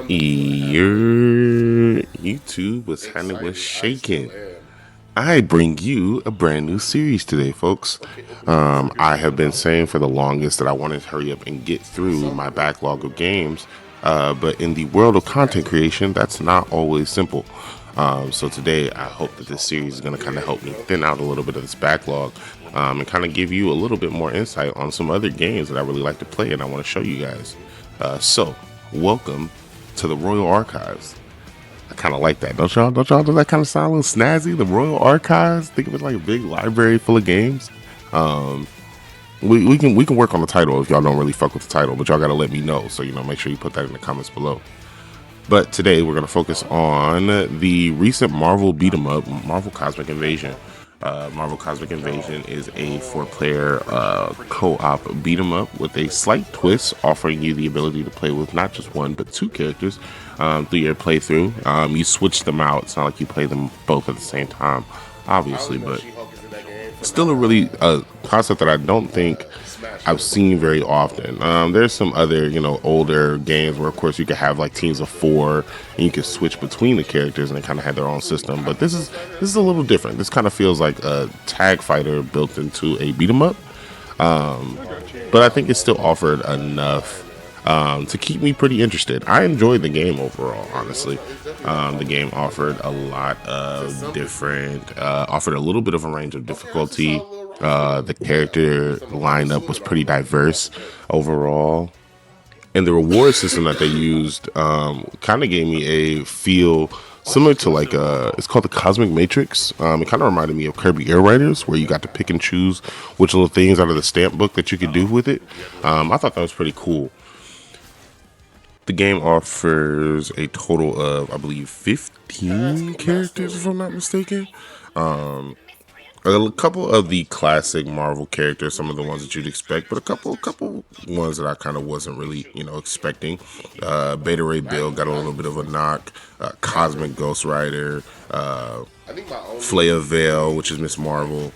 Your YouTube was handling shaking. I bring you a brand new series today, folks. I have been saying for the longest that I wanted to hurry up and get through my backlog of games, but in the world of content creation, that's not always simple. So today, I hope that this series is going to kind of help me thin out a little bit of this backlog and kind of give you a little bit more insight on some other games that I really like to play and I want to show you guys. So, welcome to the Royal Archives. I kind of like that, don't y'all? Don't y'all? Does that kind of sound a little snazzy? The Royal Archives. Think of it like a big library full of games. We can work on the title if y'all don't really fuck with the title, but y'all gotta let me know. So make sure you put that in the comments below. But today we're gonna focus on the recent Marvel beat 'em up, Marvel Cosmic Invasion. Marvel Cosmic Invasion is a 4-player co-op beat 'em up with a slight twist, offering you the ability to play with not just one but two characters through your playthrough. You switch them out. It's not like you play them both at the same time, obviously, but still a really concept that I don't think I've seen very often. There's some other, older games where, of course, you could have like teams of 4 and you could switch between the characters and they kind of had their own system. But this is a little different. This kind of feels like a tag fighter built into a beat 'em up. But I think it still offered enough to keep me pretty interested. I enjoyed the game overall, honestly. The game offered a lot of offered a little bit of a range of difficulty. The character lineup was pretty diverse overall. And the reward system that they used kind of gave me a feel similar to it's called the Cosmic Matrix. It kind of reminded me of Kirby Air Riders, where you got to pick and choose which little things out of the stamp book that you could do with it. I thought that was pretty cool. The game offers a total of, I believe, 15 characters, if I'm not mistaken. A couple of the classic Marvel characters, some of the ones that you'd expect, but a couple ones that I kind of wasn't really, expecting. Beta Ray Bill got a little bit of a knock. Cosmic Ghost Rider, Flea Veil, which is Miss Marvel,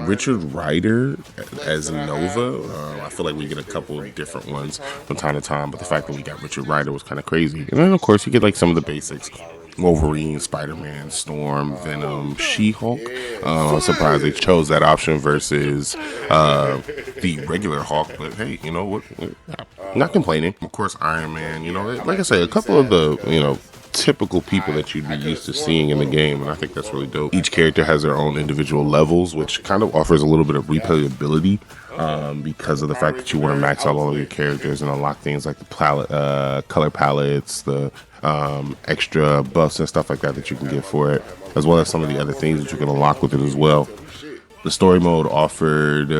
Richard Rider as Nova. I feel like we get a couple of different ones from time to time, but the fact that we got Richard Rider was kind of crazy. And then, of course, you get like some of the basics. Wolverine, Spider-Man, Storm, Venom, She-Hulk. I'm surprised they chose that option versus the regular Hulk, but hey, you know what? Not complaining. Of course, Iron Man, like I say, a couple of the, typical people that you'd be used to seeing in the game, and I think that's really dope. Each character has their own individual levels, which kind of offers a little bit of replayability because of the fact that you want to max out all of your characters and unlock things like the color palettes, the extra buffs and stuff like that you can get for it, as well as some of the other things that you can unlock with it as well. The story mode offered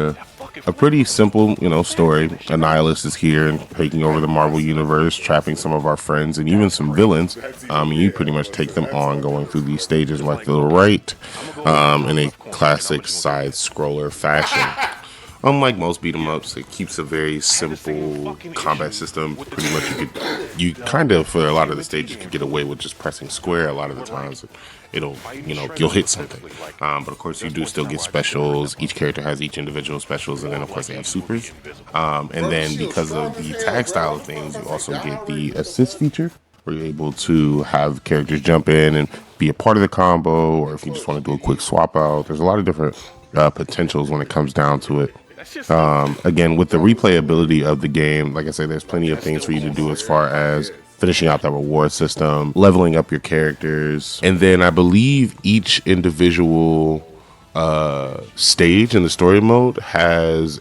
a pretty simple, story. A nihilist is here and taking over the Marvel universe, trapping some of our friends and even some villains. And you pretty much take them on, going through these stages left to the right, in a classic side scroller fashion. Unlike most beat 'em ups, it keeps a very simple combat system. Pretty much, you kind of, for a lot of the stages, could get away with just pressing square. A lot of the times, you'll hit something. But of course, you do still get specials. Each character has each individual specials, and then of course they have supers. And then because of the tag style of things, you also get the assist feature, where you're able to have characters jump in and be a part of the combo, or if you just want to do a quick swap out. There's a lot of different potentials when it comes down to it. Again, with the replayability of the game, like I said, there's plenty of things for you to do as far as finishing out that reward system, leveling up your characters, and then I believe each individual stage in the story mode has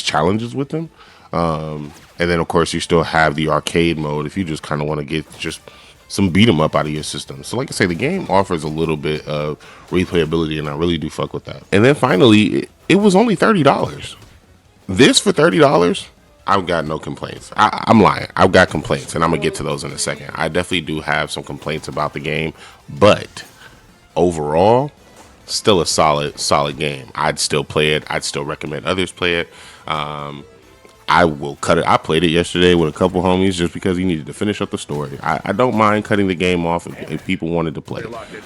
challenges with them. And then of course you still have the arcade mode if you just kind of want to get just some beat 'em up out of your system. So like I say, the game offers a little bit of replayability, and I really do fuck with that. And then finally, it was only $30. This for $30, I've got no complaints. I'm lying. I've got complaints, and I'm gonna get to those in a second. I definitely do have some complaints about the game, but overall, still a solid game. I'd still play it. I'd still recommend others play it. I will cut it. I played it yesterday with a couple homies just because he needed to finish up the story. I don't mind cutting the game off if people wanted to play.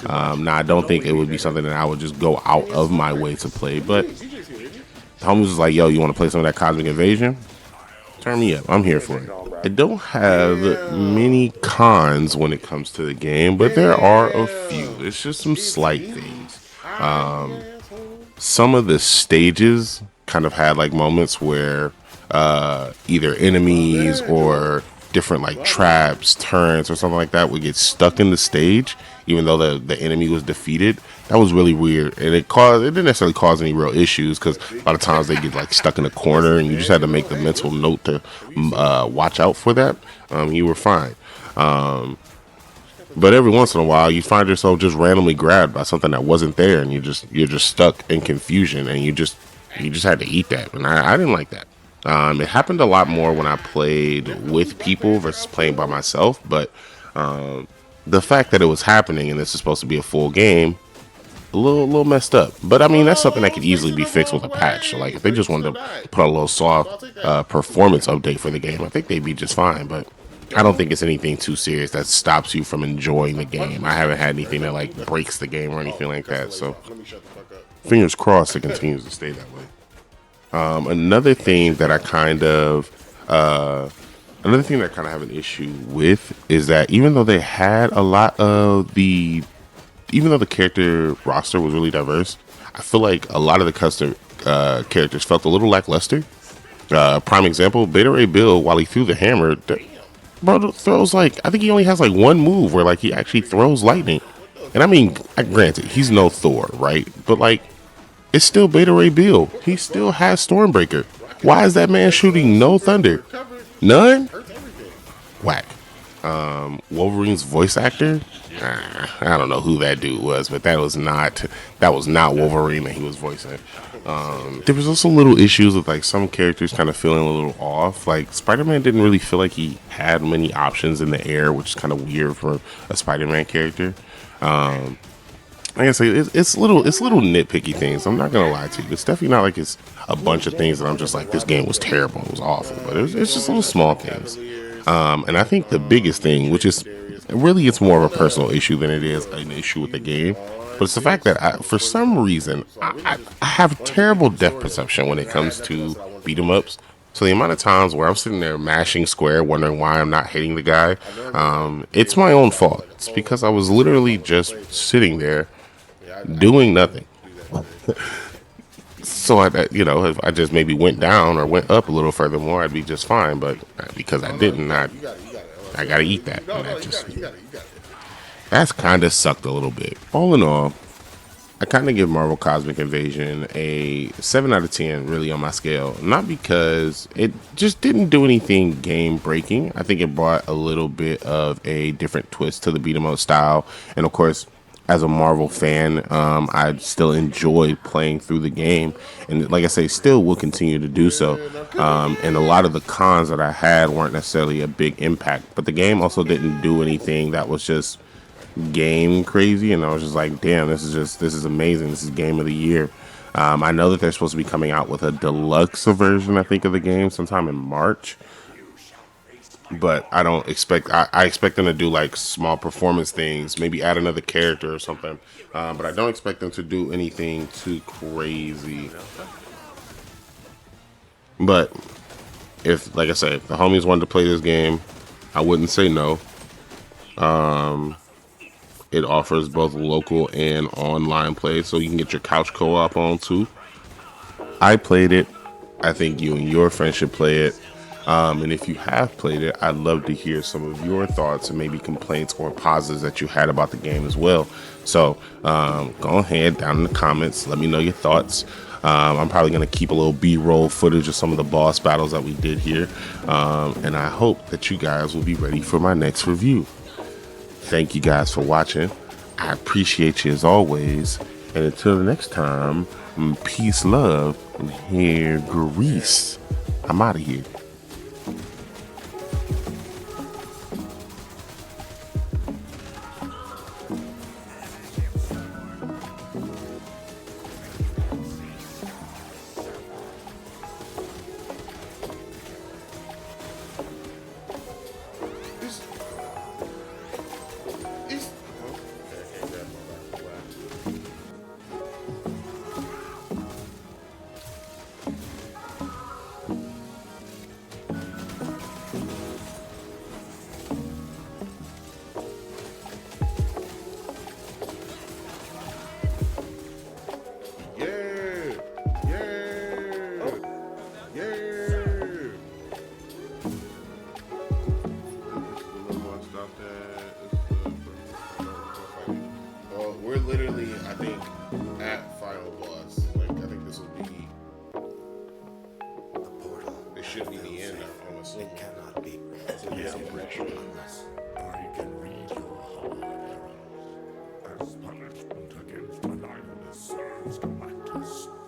Now, I don't think it would be something that I would just go out of my way to play, but homies was like, yo, you want to play some of that Cosmic Invasion? Turn me up. I'm here for it. I don't have many cons when it comes to the game, but there are a few. It's just some slight things. Um, some of the stages kind of had like moments where either enemies or different like traps, turrets, or something like that would get stuck in the stage, even though the enemy was defeated. That was really weird, and it didn't necessarily cause any real issues because a lot of times they get like stuck in a corner, and you just had to make the mental note to watch out for that. You were fine. But every once in a while, you find yourself just randomly grabbed by something that wasn't there, and you're just stuck in confusion, and you just had to eat that, and I didn't like that. It happened a lot more when I played with people versus playing by myself, but the fact that it was happening and this is supposed to be a full game, a little messed up. But I mean, that's something that could easily be fixed with a patch. So, like if they just wanted to put a little soft performance update for the game, I think they'd be just fine. But I don't think it's anything too serious that stops you from enjoying the game. I haven't had anything that like breaks the game or anything like that. So fingers crossed it continues to stay that way. Another thing that I kind of have an issue with is that even though they had a lot of even though the character roster was really diverse, I feel like a lot of the custom characters felt a little lackluster. Prime example, BeeRye Bill, while he threw the hammer, bro throws like, I think he only has like one move where like he actually throws lightning. And I mean, granted, he's no Thor, right? But like, it's still BeeRye Bill. He still has Stormbreaker. Why is that man shooting no thunder? None? Whack. Wolverine's voice actor, I don't know who that dude was, but that was not Wolverine that he was voicing. There was also little issues with like some characters kind of feeling a little off. Like Spider-Man didn't really feel like he had many options in the air, which is kind of weird for a Spider-Man character. Like I say, it's little nitpicky things. I'm not gonna lie to you. It's definitely not like it's a bunch of things that I'm just like, this game was terrible, it was awful. But it's just little small things. And I think the biggest thing, which is really, it's more of a personal issue than it is an issue with the game. But it's the fact that for some reason, I have terrible depth perception when it comes to beat 'em ups. So the amount of times where I'm sitting there mashing square, wondering why I'm not hitting the guy, it's my own fault. It's because I was literally just sitting there doing nothing. So if I just maybe went down or went up a little further more, I'd be just fine. But because I didn't, I gotta eat that. And that's kind of sucked a little bit. All in all, I kind of give Marvel Cosmic Invasion a 7 out of 10, really, on my scale. Not because it just didn't do anything game breaking. I think it brought a little bit of a different twist to the beat 'em up style, and of course, as a Marvel fan, I still enjoyed playing through the game, and like I say, still will continue to do so. And a lot of the cons that I had weren't necessarily a big impact, but the game also didn't do anything that was just game crazy, and I was just like, damn, this is amazing. This is game of the year. I know that they're supposed to be coming out with a deluxe version, I think, of the game sometime in March. But I don't expect. I expect them to do like small performance things, maybe add another character or something. But I don't expect them to do anything too crazy. But if, like I said, if the homies wanted to play this game, I wouldn't say no. It offers both local and online play, so you can get your couch co-op on too. I played it. I think you and your friends should play it. And if you have played it, I'd love to hear some of your thoughts and maybe complaints or positives that you had about the game as well. So go ahead down in the comments. Let me know your thoughts. I'm probably going to keep a little B-roll footage of some of the boss battles that we did here. And I hope that you guys will be ready for my next review. Thank you guys for watching. I appreciate you as always. And until the next time, peace, love, and hair grease. I'm out of here. we're literally, I think, at final boss. Like, I think this will be. The portal. This should be the end. I'm assuming. It cannot be. Yeah, I'm pretty sure. Unless I can read your heart arrows. As punishment against Annihilus serves Galactus,